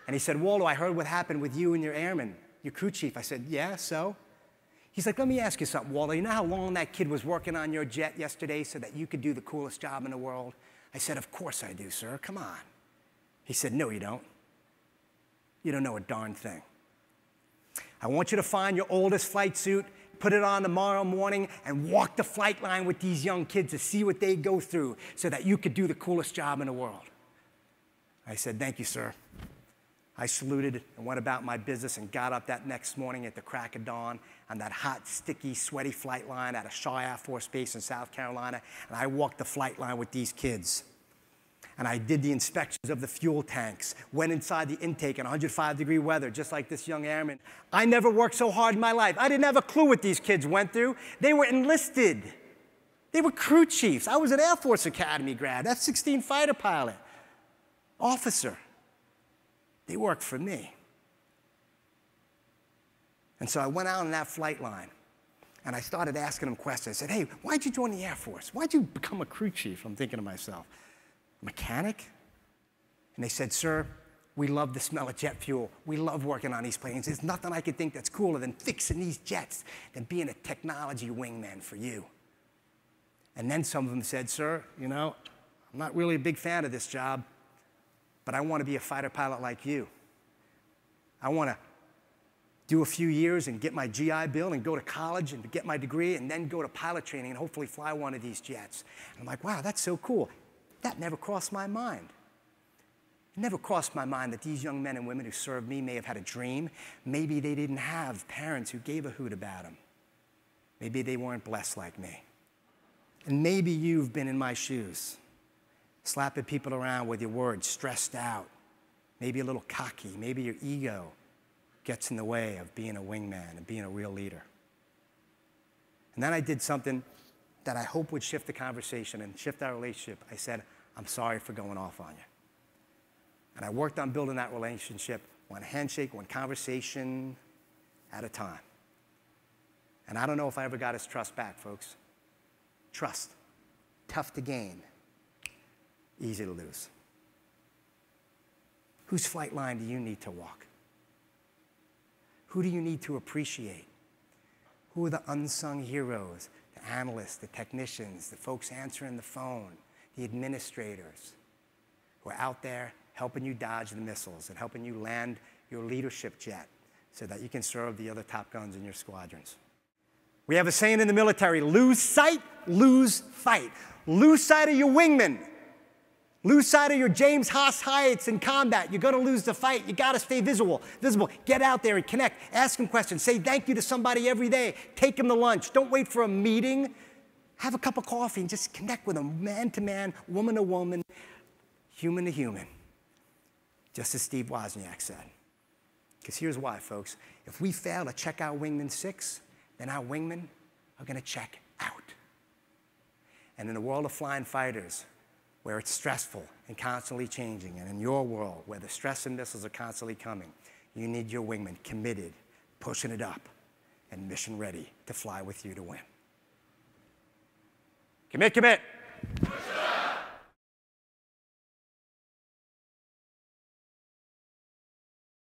And he said, Waldo, I heard what happened with you and your airman, your crew chief. I said, yeah, so? He's like, let me ask you something, Waldo. You know how long that kid was working on your jet yesterday so that you could do the coolest job in the world? I said, of course I do, sir. Come on. He said, no, you don't. You don't know a darn thing. I want you to find your oldest flight suit, put it on tomorrow morning, and walk the flight line with these young kids to see what they go through so that you could do the coolest job in the world. I said, thank you, sir. I saluted and went about my business and got up that next morning at the crack of dawn on that hot, sticky, sweaty flight line out of Shaw Air Force Base in South Carolina, and I walked the flight line with these kids. And I did the inspections of the fuel tanks, went inside the intake in 105-degree weather, just like this young airman. I never worked so hard in my life. I didn't have a clue what these kids went through. They were enlisted. They were crew chiefs. I was an Air Force Academy grad, F-16 fighter pilot, officer. They worked for me. And so I went out on that flight line, and I started asking them questions. I said, hey, why'd you join the Air Force? Why'd you become a crew chief? I'm thinking to myself, mechanic? And they said, sir, we love the smell of jet fuel. We love working on these planes. There's nothing I could think that's cooler than fixing these jets than being a technology wingman for you. And then some of them said, sir, you know, I'm not really a big fan of this job, but I want to be a fighter pilot like you. I want to do a few years and get my GI Bill and go to college and get my degree and then go to pilot training and hopefully fly one of these jets. And I'm like, wow, that's so cool. That never crossed my mind. It never crossed my mind that these young men and women who served me may have had a dream. Maybe they didn't have parents who gave a hoot about them. Maybe they weren't blessed like me. And maybe you've been in my shoes, slapping people around with your words, stressed out, maybe a little cocky. Maybe your ego gets in the way of being a wingman and being a real leader. And then I did something that I hope would shift the conversation and shift our relationship. I said, I'm sorry for going off on you. And I worked on building that relationship, one handshake, one conversation at a time. And I don't know if I ever got his trust back, folks. Trust, tough to gain, easy to lose. Whose flight line do you need to walk? Who do you need to appreciate? Who are the unsung heroes? The analysts, the technicians, the folks answering the phone, the administrators who are out there helping you dodge the missiles and helping you land your leadership jet so that you can serve the other top guns in your squadrons. We have a saying in the military, lose sight, lose fight. Lose sight of your wingman. Lose sight of your James Haas Hyatt's in combat. You're going to lose the fight. You got to stay visible. Get out there and connect. Ask them questions. Say thank you to somebody every day. Take them to lunch. Don't wait for a meeting. Have a cup of coffee and just connect with them, man to man, woman to woman, human to human. Just as Steve Wozniak said. Because here's why, folks. If we fail to check our wingman 6, then our wingmen are going to check out. And in the world of flying fighters, where it's stressful and constantly changing, and in your world, where the stress and missiles are constantly coming, you need your wingman committed, pushing it up, and mission ready to fly with you to win. Commit, commit.